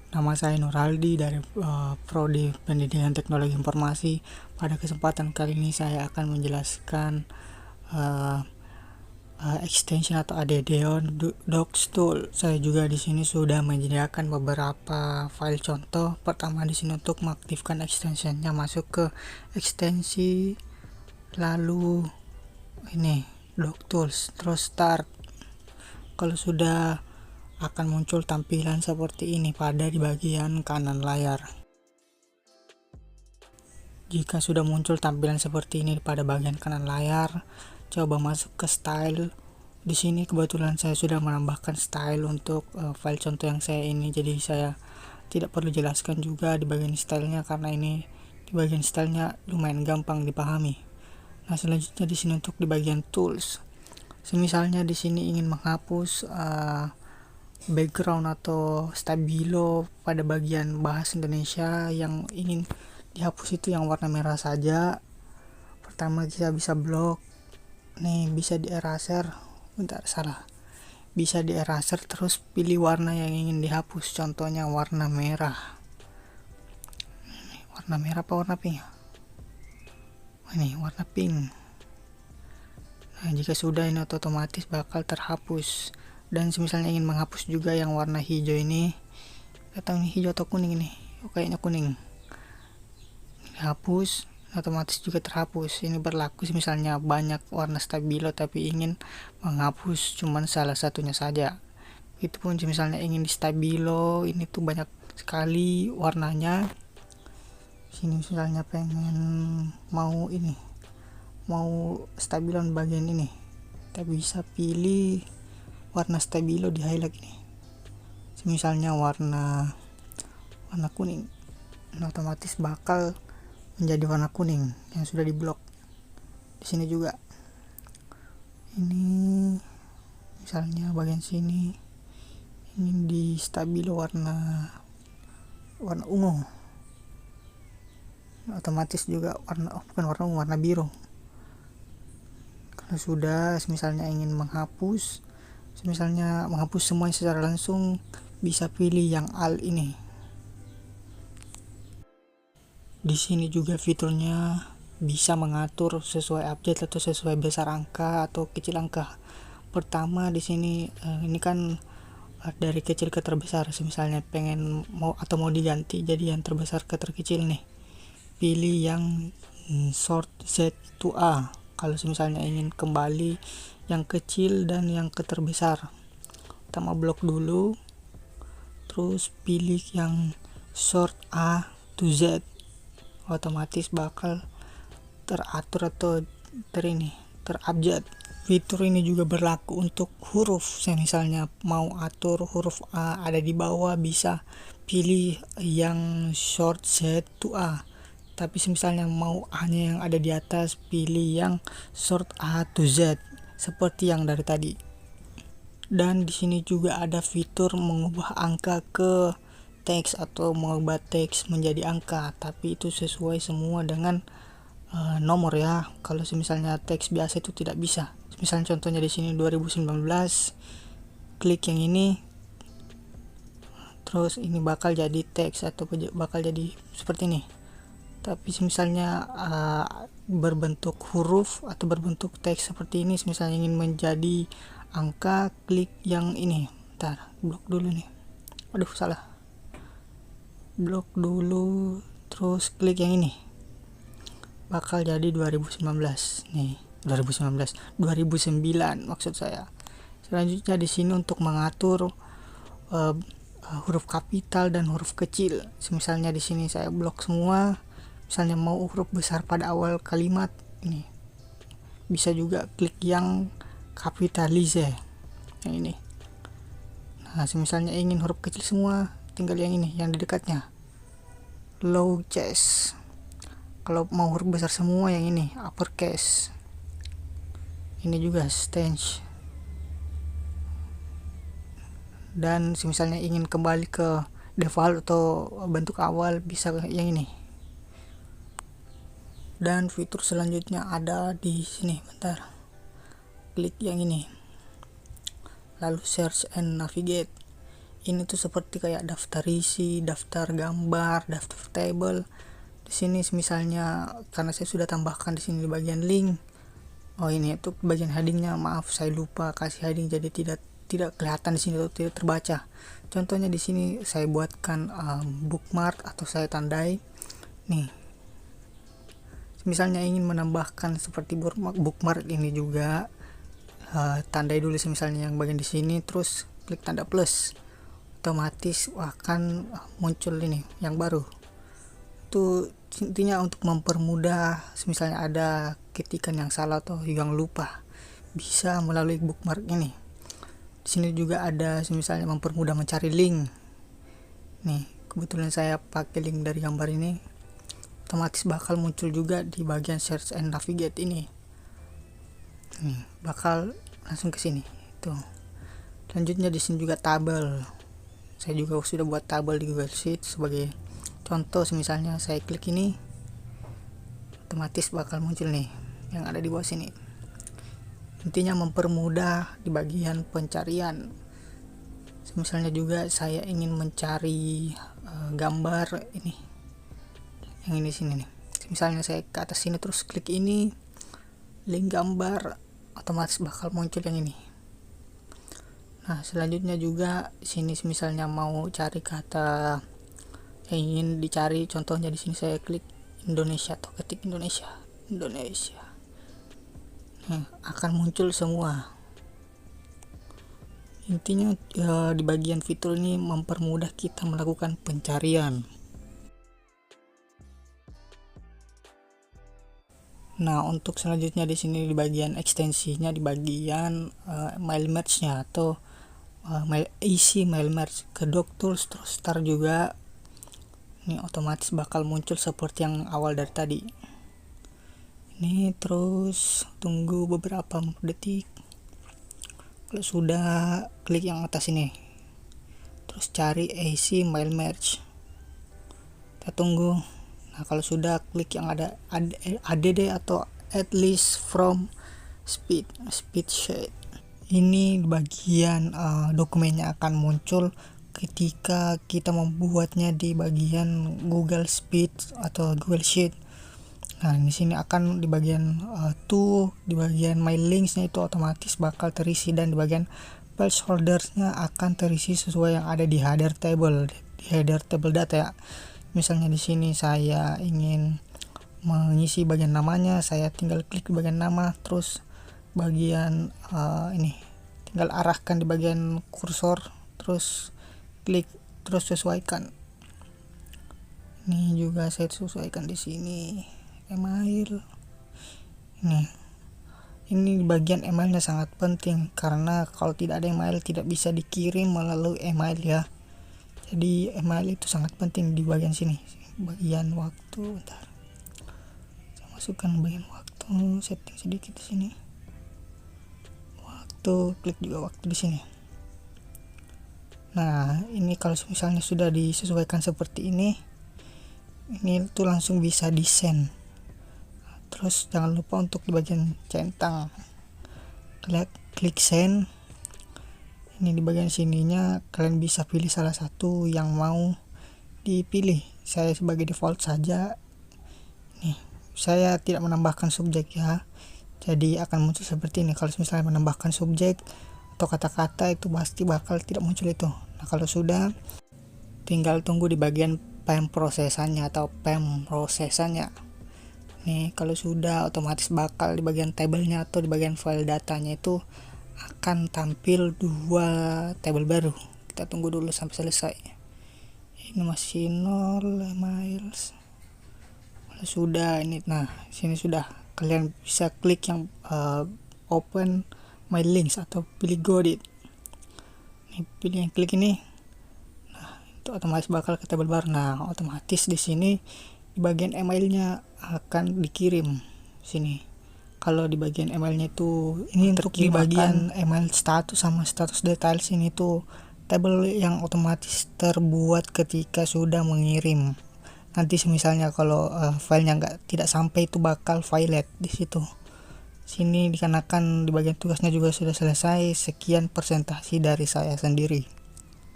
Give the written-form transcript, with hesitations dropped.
Nama saya Nuraldi dari Prodi Pendidikan Teknologi Informasi. Pada kesempatan kali ini saya akan menjelaskan uh, extension atau add-on Docs Tool. Saya juga di sini sudah menyediakan beberapa file contoh. Pertama di sini untuk mengaktifkan extensionnya, masuk ke ekstensi, lalu ini Doc Tools, terus start. Kalau sudah akan muncul tampilan seperti ini pada di bagian kanan layar. Jika sudah muncul tampilan seperti ini pada bagian kanan layar, coba masuk ke style. Di sini kebetulan saya sudah menambahkan style untuk file contoh yang saya ini, jadi saya tidak perlu jelaskan juga di bagian stylenya karena ini di bagian stylenya lumayan gampang dipahami. Nah, selanjutnya di sini untuk di bagian tools. Misalnya di sini ingin menghapus background atau stabilo pada bagian bahasa Indonesia yang ingin dihapus itu yang warna merah saja. Pertama kita bisa blok nih, bisa di eraser, bisa di eraser, terus pilih warna yang ingin dihapus, contohnya warna merah. Warna merah apa warna pink? Ini warna pink. Nah, jika sudah ini otomatis bakal terhapus. Dan misalnya ingin menghapus juga yang warna hijau ini, atau ini hijau atau kuning ini, kayaknya kuning, dihapus, otomatis juga terhapus. Ini berlaku misalnya banyak warna stabilo tapi ingin menghapus cuman salah satunya saja. Itu pun misalnya ingin di stabilo ini tuh banyak sekali warnanya. Sini misalnya pengen mau stabilo bagian ini, tapi bisa pilih warna stabilo di highlight ini. Misalnya warna kuning, otomatis bakal menjadi warna kuning yang sudah diblok. Di sini juga ini misalnya bagian sini ingin di stabilo warna ungu, otomatis juga warna biru. Kalau sudah misalnya ingin menghapus semuanya secara langsung, bisa pilih yang alt ini. Di sini juga fiturnya bisa mengatur sesuai update atau sesuai besar angka atau kecil angka. Pertama di sini ini kan dari kecil ke terbesar. Misalnya pengen mau diganti jadi yang terbesar ke terkecil nih, pilih yang sort Z to A. Kalau misalnya ingin kembali yang kecil dan yang ke terbesar, pertama blok dulu, terus pilih yang sort A to Z, otomatis bakal teratur atau terupdate. Fitur ini juga berlaku untuk huruf. Misalnya mau atur huruf A ada di bawah, bisa pilih yang short Z to A. Tapi misalnya mau hanya yang ada di atas, pilih yang short A to Z seperti yang dari tadi. Dan di sini juga ada fitur mengubah angka ke teks atau mengubah teks menjadi angka, tapi itu sesuai semua dengan nomor ya. Kalau misalnya teks biasa itu tidak bisa. Misalnya contohnya di sini 2019, klik yang ini, terus ini bakal jadi teks atau bakal jadi seperti ini. Tapi misalnya berbentuk huruf atau berbentuk teks seperti ini, misalnya ingin menjadi angka, klik yang ini. Blok dulu nih, blok dulu, terus klik yang ini, bakal jadi 2019 nih, 2009 maksud saya. Selanjutnya di sini untuk mengatur huruf kapital dan huruf kecil. Misalnya di sini saya blok semua. Misalnya mau huruf besar pada awal kalimat ini, bisa juga klik yang kapitalize yang ini. Nah, misalnya ingin huruf kecil semua, tinggal yang ini, yang di dekatnya, low case. Kalau mau huruf besar semua, yang ini uppercase. Ini juga stance. Dan misalnya ingin kembali ke default atau bentuk awal, bisa yang ini. Dan fitur selanjutnya ada di sini, klik yang ini, lalu search and navigate. ini tuh seperti kayak daftar isi, daftar gambar, daftar table. Di sini misalnya karena saya sudah tambahkan di sini di bagian link. Oh, ini itu bagian headingnya, maaf saya lupa kasih heading, jadi tidak kelihatan di sini atau tidak terbaca. Contohnya di sini saya buatkan bookmark atau saya tandai. Nih, misalnya ingin menambahkan seperti bookmark ini juga, tandai dulu misalnya yang bagian di sini, terus klik tanda plus, otomatis akan muncul ini yang baru. Itu intinya untuk mempermudah misalnya ada ketikan yang salah atau yang lupa, bisa melalui bookmark ini. Di sini juga ada misalnya mempermudah mencari link. Nih, kebetulan saya pakai link dari gambar ini, otomatis bakal muncul juga di bagian search and navigate ini. Nih, bakal langsung ke sini. Tuh. Selanjutnya di sini juga tabel. Saya juga sudah buat tabel di Google Sheet sebagai contoh. Misalnya saya klik ini, otomatis bakal muncul nih yang ada di bawah sini. Intinya mempermudah di bagian pencarian. Misalnya juga saya ingin mencari gambar ini, yang ini sini nih. Misalnya saya ke atas sini terus klik ini, link gambar, otomatis bakal muncul yang ini. Nah, selanjutnya juga sini misalnya mau cari kata yang ingin dicari, contohnya di sini saya klik Indonesia atau ketik Indonesia. Nah, akan muncul semua. Intinya di bagian fitur ini mempermudah kita melakukan pencarian. Nah, untuk selanjutnya di sini di bagian ekstensinya, di bagian mail merge-nya atau isi mail merge ke DocTools terus start juga. Ini otomatis bakal muncul seperti yang awal dari tadi. Ini terus tunggu beberapa detik. Kalau sudah, klik yang atas ini, terus cari isi mail merge. Kita tunggu. Nah, kalau sudah, klik yang ada add atau at least from speed sheet. Ini bagian dokumennya akan muncul ketika kita membuatnya di bagian Google Sheet atau Google Sheet. Nah, di sini akan di bagian di bagian my links-nya itu otomatis bakal terisi, dan di bagian placeholder-nya akan terisi sesuai yang ada di header table data ya. Misalnya di sini saya ingin mengisi bagian namanya, saya tinggal klik di bagian nama, terus bagian ini tinggal arahkan di bagian kursor, terus klik, terus sesuaikan. Ini juga saya sesuaikan di sini email. Ini bagian emailnya sangat penting, karena kalau tidak ada email tidak bisa dikirim melalui email ya. Jadi email itu sangat penting di bagian sini, bagian waktu. Bentar, saya masukkan bagian waktu, setting sedikit di sini. Waktu, klik juga waktu di sini. Nah, ini kalau misalnya sudah disesuaikan seperti ini tuh langsung bisa di send. Terus jangan lupa untuk di bagian centang, klik send. Ini di bagian sininya kalian bisa pilih salah satu yang mau dipilih. Saya sebagai default saja. Nih, saya tidak menambahkan subjek ya, jadi akan muncul seperti ini. Kalau misalnya menambahkan subjek atau kata-kata itu pasti bakal tidak muncul itu. Nah, kalau sudah, tinggal tunggu di bagian pemrosesannya atau pemrosesannya. Nih, kalau sudah otomatis bakal di bagian tabelnya atau di bagian file datanya itu akan tampil 2 tabel baru. Kita tunggu dulu sampai selesai. Ini masih 0 miles. Kalau sudah ini, nah sini sudah, kalian bisa klik yang open my links atau pilih Godit. Nih, pilih yang klik ini. Nah, itu otomatis bakal ke tabel baru. Nah, otomatis di sini di bagian emailnya akan dikirim sini. Kalau di bagian emailnya itu ini untuk di bagian email status sama status details, ini tuh tabel yang otomatis terbuat ketika sudah mengirim. Nanti misalnya kalau filenya tidak sampai, itu bakal violet di situ. Sini dikarenakan di bagian tugasnya juga sudah selesai. Sekian presentasi dari saya sendiri.